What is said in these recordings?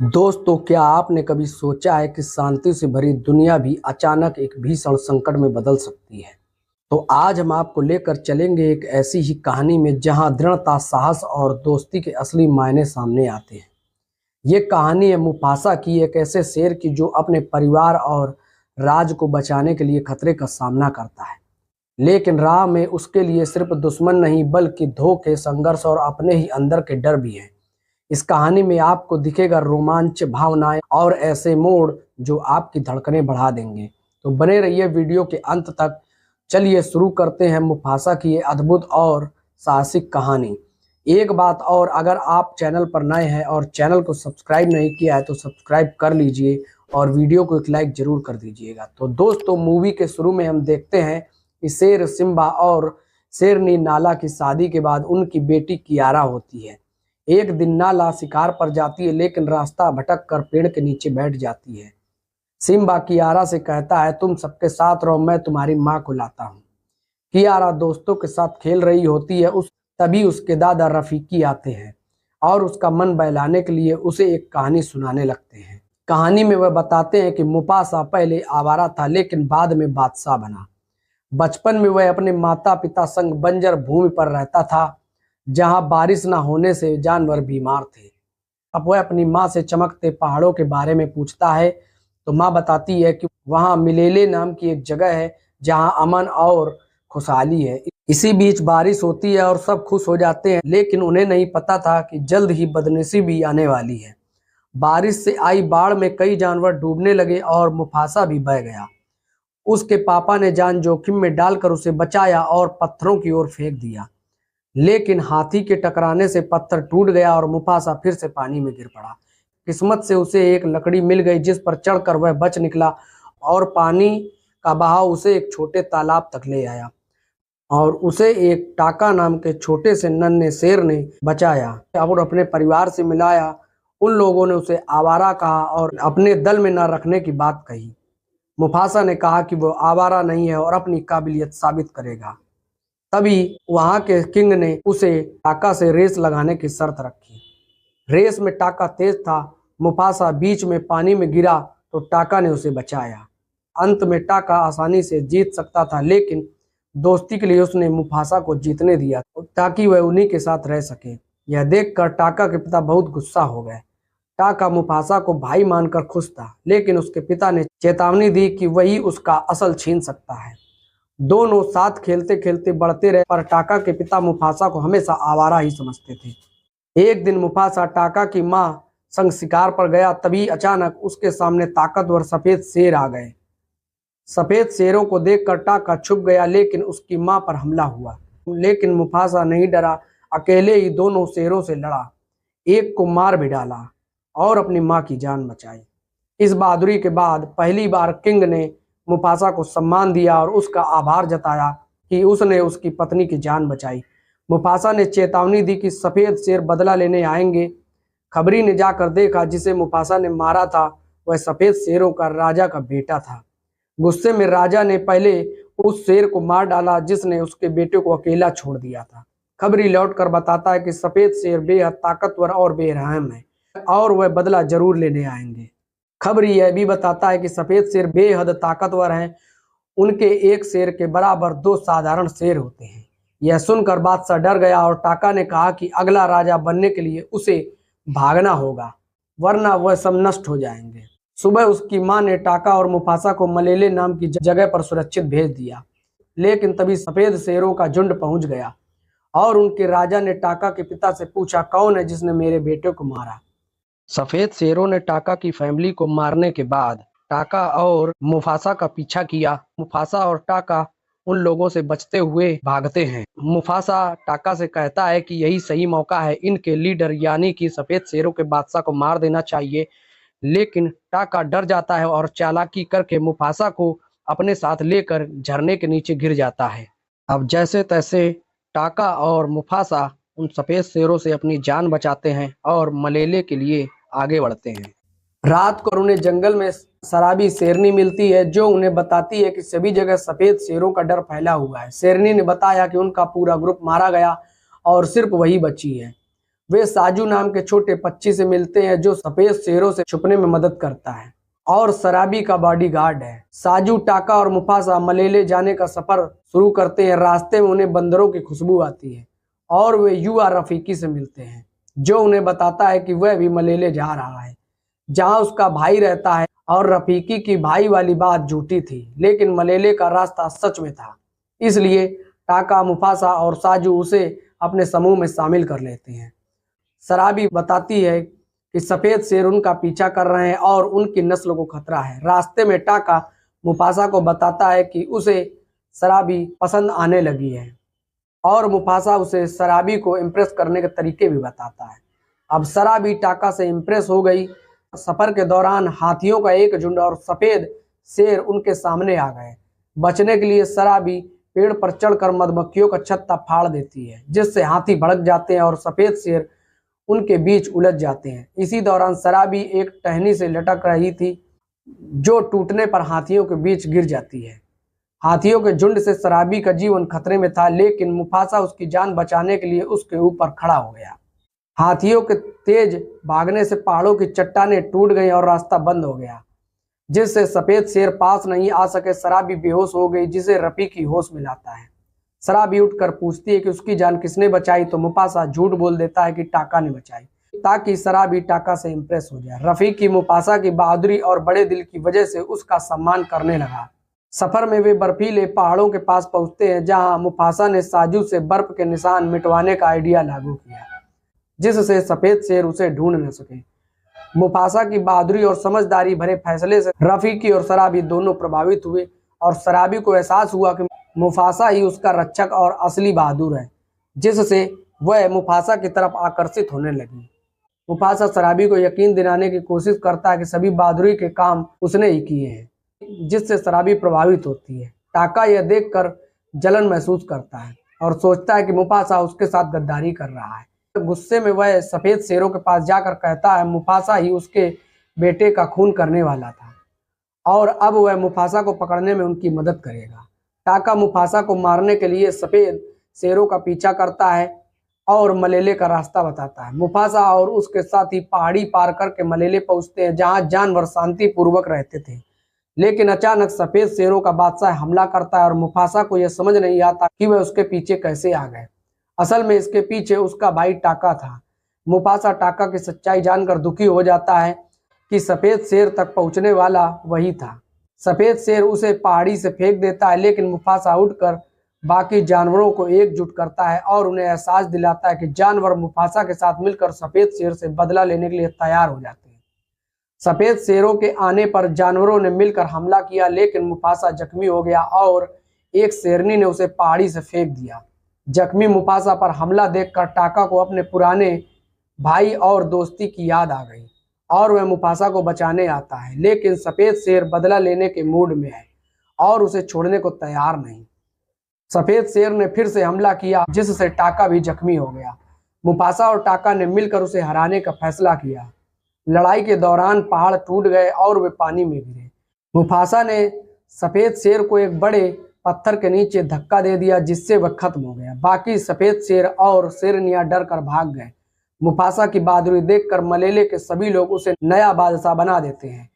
दोस्तों, क्या आपने कभी सोचा है कि शांति से भरी दुनिया भी अचानक एक भीषण संकट में बदल सकती है? तो आज हम आपको लेकर चलेंगे एक ऐसी ही कहानी में जहां दृढ़ता, साहस और दोस्ती के असली मायने सामने आते हैं। ये कहानी है मुफासा की, एक ऐसे शेर की जो अपने परिवार और राज को बचाने के लिए खतरे का सामना करता है। लेकिन राह में उसके लिए सिर्फ दुश्मन नहीं बल्कि धोखे, संघर्ष और अपने ही अंदर के डर भी हैं। इस कहानी में आपको दिखेगा रोमांच, भावनाएं और ऐसे मोड़ जो आपकी धड़कनें बढ़ा देंगे। तो बने रहिए वीडियो के अंत तक। चलिए शुरू करते हैं मुफासा की ये अद्भुत और साहसिक कहानी। एक बात और, अगर आप चैनल पर नए हैं और चैनल को सब्सक्राइब नहीं किया है तो सब्सक्राइब कर लीजिए और वीडियो को एक लाइक जरूर कर दीजिएगा। तो दोस्तों, मूवी के शुरू में हम देखते हैं कि शेर सिम्बा और शेरनी नाला की शादी के बाद उनकी बेटी कियारा होती है। एक दिन नाला शिकार पर जाती है लेकिन रास्ता भटक कर पेड़ के नीचे बैठ जाती है। सिम्बा कियारा से कहता है, तुम सबके साथ रहो, मैं तुम्हारी माँ को लाता हूँ। कियारा दोस्तों के साथ खेल रही होती है, तभी उसके दादा रफीकी आते हैं और उसका मन बहलाने के लिए उसे एक कहानी सुनाने लगते हैं। कहानी में वह बताते हैं कि मुफासा पहले आवारा था लेकिन बाद में बादशाह बना। बचपन में वह अपने माता पिता संग बंजर भूमि पर रहता था जहां बारिश न होने से जानवर बीमार थे। अब वह अपनी माँ से चमकते पहाड़ों के बारे में पूछता है तो माँ बताती है कि वहां मिलेले नाम की एक जगह है जहां अमन और खुशहाली है। इसी बीच बारिश होती है और सब खुश हो जाते हैं, लेकिन उन्हें नहीं पता था कि जल्द ही बदनसीबी भी आने वाली है। बारिश से आई बाढ़ में कई जानवर डूबने लगे और मुफासा भी बह गया। उसके पापा ने जान जोखिम में डालकर उसे बचाया और पत्थरों की ओर फेंक दिया, लेकिन हाथी के टकराने से पत्थर टूट गया और मुफासा फिर से पानी में गिर पड़ा। किस्मत से उसे एक लकड़ी मिल गई जिस पर चढ़कर वह बच निकला और पानी का बहाव उसे एक छोटे तालाब तक ले आया और उसे एक टाका नाम के छोटे से नन्हे शेर ने बचाया और अपने परिवार से मिलाया। उन लोगों ने उसे आवारा कहा और अपने दल में न रखने की बात कही। मुफासा ने कहा कि वो आवारा नहीं है और अपनी काबिलियत साबित करेगा। तभी वहां के किंग ने उसे टाका से रेस लगाने की शर्त रखी। रेस में टाका तेज था। मुफासा बीच में पानी में गिरा तो टाका ने उसे बचाया। अंत में टाका आसानी से जीत सकता था, लेकिन दोस्ती के लिए उसने मुफासा को जीतने दिया ताकि वह उन्हीं के साथ रह सके। यह देखकर टाका के पिता बहुत गुस्सा हो गए। टाका मुफासा को भाई मानकर खुश था, लेकिन उसके पिता ने चेतावनी दी कि वही उसका असल छीन सकता है। दोनों साथ खेलते खेलते बढ़ते रहे, पर टाका के पिता मुफासा को हमेशा आवारा ही समझते थे। एक दिन मुफासा टाका की माँ संग शिकार पर गया, तभी अचानक उसके सामने ताकतवर सफेद शेर आ गए। सफेद शेरों को देखकर टाका छुप गया, लेकिन उसकी माँ पर हमला हुआ। लेकिन मुफासा नहीं डरा, अकेले ही दोनों शेरों से लड़ा, एक को मार भी डाला और अपनी माँ की जान बचाई। इस बहादुरी के बाद पहली बार किंग ने मुफासा को सम्मान दिया और उसका आभार जताया कि उसने उसकी पत्नी की जान बचाई। मुफासा ने चेतावनी दी कि सफेद शेर बदला लेने आएंगे। खबरी ने जाकर देखा, जिसे मुफासा ने मारा था वह सफेद शेरों का राजा का बेटा था। गुस्से में राजा ने पहले उस शेर को मार डाला जिसने उसके बेटे को अकेला छोड़ दिया था। खबरी लौटकर बताता है कि सफेद शेर बेहद ताकतवर और बेरहम है और वह बदला जरूर लेने आएंगे। खबरी यह भी बताता है कि सफेद शेर बेहद ताकतवर हैं, उनके एक शेर के बराबर दो साधारण शेर होते हैं। यह सुनकर बादशाह डर गया और टाका ने कहा कि अगला राजा बनने के लिए उसे भागना होगा, वरना वह सब नष्ट हो जाएंगे। सुबह उसकी माँ ने टाका और मुफासा को मलेले नाम की जगह पर सुरक्षित भेज दिया, लेकिन तभी सफेद शेरों का झुंड पहुंच गया और उनके राजा ने टाका के पिता से पूछा, कौन है जिसने मेरे बेटे को मारा? सफेद शेरों ने टाका की फैमिली को मारने के बाद टाका और मुफासा का पीछा किया। मुफासा और टाका उन लोगों से बचते हुए भागते हैं। मुफासा टाका से कहता है कि यही सही मौका है, इनके लीडर यानी कि सफेद शेरों के बादशाह को मार देना चाहिए। लेकिन टाका डर जाता है और चालाकी करके मुफासा को अपने साथ लेकर झरने के नीचे गिर जाता है। अब जैसे तैसे टाका और मुफासा उन सफेद शेरों से अपनी जान बचाते हैं और मलेले के लिए आगे बढ़ते हैं। रात को उन्हें जंगल में शराबी शेरनी मिलती है जो उन्हें बताती है कि सभी जगह सफेद शेरों का डर फैला हुआ है। शेरनी ने बताया कि उनका पूरा ग्रुप मारा गया और सिर्फ वही बची है। वे साजू नाम के छोटे पक्षी से मिलते हैं जो सफेद शेरों से छुपने में मदद करता है और शराबी का बॉडीगार्ड है। साजू, टाका और मुफासा मलेले जाने का सफर शुरू करते हैं। रास्ते में उन्हें बंदरों की खुशबू आती है और वे युवा रफीकी से मिलते हैं जो उन्हें बताता है कि वह भी मलेले जा रहा है जहां उसका भाई रहता है। और रफीकी की भाई वाली बात झूठी थी, लेकिन मलेले का रास्ता सच में था। इसलिए टाका, मुफासा और साजू उसे अपने समूह में शामिल कर लेते हैं। शराबी बताती है कि सफेद शेर उनका पीछा कर रहे हैं और उनकी नस्ल को खतरा है। रास्ते में टाका मुफासा को बताता है कि उसे शराबी पसंद आने लगी है और मुफासा उसे शराबी को इम्प्रेस करने के तरीके भी बताता है। अब शराबी टाका से इम्प्रेस हो गई। सफर के दौरान हाथियों का एक झुंड और सफेद शेर उनके सामने आ गए। बचने के लिए शराबी पेड़ पर चढ़कर मधुमक्खियों का छत्ता फाड़ देती है, जिससे हाथी भड़क जाते हैं और सफेद शेर उनके बीच उलझ जाते हैं। इसी दौरान शराबी एक टहनी से लटक रही थी जो टूटने पर हाथियों के बीच गिर जाती है। हाथियों के झुंड से शराबी का जीवन खतरे में था, लेकिन मुफासा उसकी जान बचाने के लिए उसके ऊपर खड़ा हो गया। हाथियों के तेज भागने से पहाड़ों की चट्टानें टूट गई और रास्ता बंद हो गया, जिससे सफेद शेर पास नहीं आ सके। शराबी बेहोश हो गई, जिसे रफीकी होश में लाता है। शराबी उठकर पूछती है कि उसकी जान किसने बचाई, तो मुफासा झूठ बोल देता है कि टाका ने बचाई, ताकि शराबी टाका से इम्प्रेस हो जाए। रफीकी मुफासा की बहादुरी और बड़े दिल की वजह से उसका सम्मान करने लगा। सफर में वे बर्फीले पहाड़ों के पास पहुंचते हैं, जहां मुफासा ने साजू से बर्फ के निशान मिटवाने का आइडिया लागू किया, जिससे सफेद शेर उसे ढूंढ न सके। मुफासा की बहादुरी और समझदारी भरे फैसले से रफीकी और शराबी दोनों प्रभावित हुए और शराबी को एहसास हुआ कि मुफासा ही उसका रक्षक और असली बहादुर है, जिससे वह मुफासा की तरफ आकर्षित होने लगी। मुफासा शराबी को यकीन दिलाने की कोशिश करता है कि सभी बहादुरी के काम उसने ही किए हैं, जिससे शराबी प्रभावित होती है। टाका यह देखकर जलन महसूस करता है और सोचता है कि मुफासा उसके साथ गद्दारी कर रहा है। गुस्से में वह सफेद शेरों के पास जाकर कहता है मुफासा ही उसके बेटे का खून करने वाला था और अब वह मुफासा को पकड़ने में उनकी मदद करेगा। टाका मुफासा को मारने के लिए सफेद शेरों का पीछा करता है और मलेले का रास्ता बताता है। मुफासा और उसके साथी पहाड़ी पार करके मलेले पहुंचते हैं, जहां जानवर शांति पूर्वक रहते थे। लेकिन अचानक सफेद शेरों का बादशाह हमला करता है और मुफासा को यह समझ नहीं आता कि वह उसके पीछे कैसे आ गए। असल में इसके पीछे उसका भाई टाका था। मुफासा टाका की सच्चाई जानकर दुखी हो जाता है कि सफेद शेर तक पहुंचने वाला वही था। सफेद शेर उसे पहाड़ी से फेंक देता है, लेकिन मुफासा उठकर बाकी जानवरों को एकजुट करता है और उन्हें एहसास दिलाता है कि जानवर मुफासा के साथ मिलकर सफेद शेर से बदला लेने के लिए तैयार हो जाते हैं। सफेद शेरों के आने पर जानवरों ने मिलकर हमला किया, लेकिन मुफासा जख्मी हो गया और एक शेरनी ने उसे पहाड़ी से फेंक दिया। जख्मी मुफासा पर हमला देखकर टाका को अपने पुराने भाई और दोस्ती की याद आ गई और वह मुफासा को बचाने आता है, लेकिन सफेद शेर बदला लेने के मूड में है और उसे छोड़ने को तैयार नहीं। सफेद शेर ने फिर से हमला किया, जिससे टाका भी जख्मी हो गया। मुफासा और टाका ने मिलकर उसे हराने का फैसला किया। लड़ाई के दौरान पहाड़ टूट गए और वे पानी में गिरे। मुफासा ने सफेद शेर को एक बड़े पत्थर के नीचे धक्का दे दिया, जिससे वह खत्म हो गया। बाकी सफेद शेर और शेरनियां डर कर भाग गए। मुफासा की बहादुरी देखकर मलेले के सभी लोग उसे नया बादशाह बना देते हैं।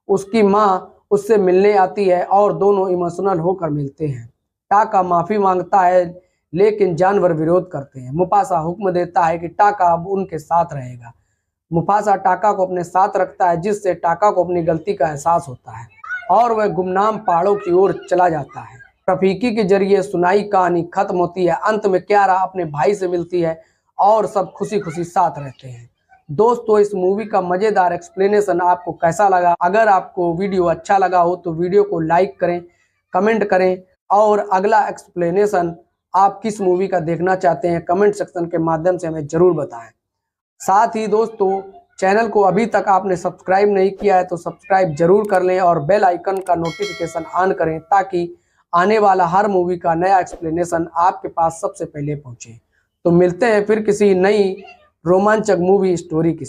उसकी माँ उससे मिलने आती है और दोनों इमोशनल होकर मिलते हैं। टाका माफी मांगता है, लेकिन जानवर विरोध करते हैं। मुफासा हुक्म देता है कि टाका अब उनके साथ रहेगा। मुफासा टाका को अपने साथ रखता है, जिससे टाका को अपनी गलती का एहसास होता है और वह गुमनाम पहाड़ों की ओर चला जाता है। रफीकी के जरिए सुनाई कहानी खत्म होती है। अंत में क्यारा अपने भाई से मिलती है और सब खुशी खुशी साथ रहते हैं। दोस्तों, इस मूवी का मजेदार एक्सप्लेनेशन आपको कैसा लगा? अगर आपको वीडियो अच्छा लगा हो तो वीडियो को लाइक करें, कमेंट करें और अगला एक्सप्लेनेशन आप किस मूवी का देखना चाहते हैं कमेंट सेक्शन के माध्यम से हमें जरूर बताएं। साथ ही दोस्तों, चैनल को अभी तक आपने सब्सक्राइब नहीं किया है तो सब्सक्राइब जरूर कर लें और बेल आइकन का नोटिफिकेशन ऑन करें, ताकि आने वाला हर मूवी का नया एक्सप्लेनेशन आपके पास सबसे पहले पहुंचे। तो मिलते हैं फिर किसी नई रोमांचक मूवी स्टोरी के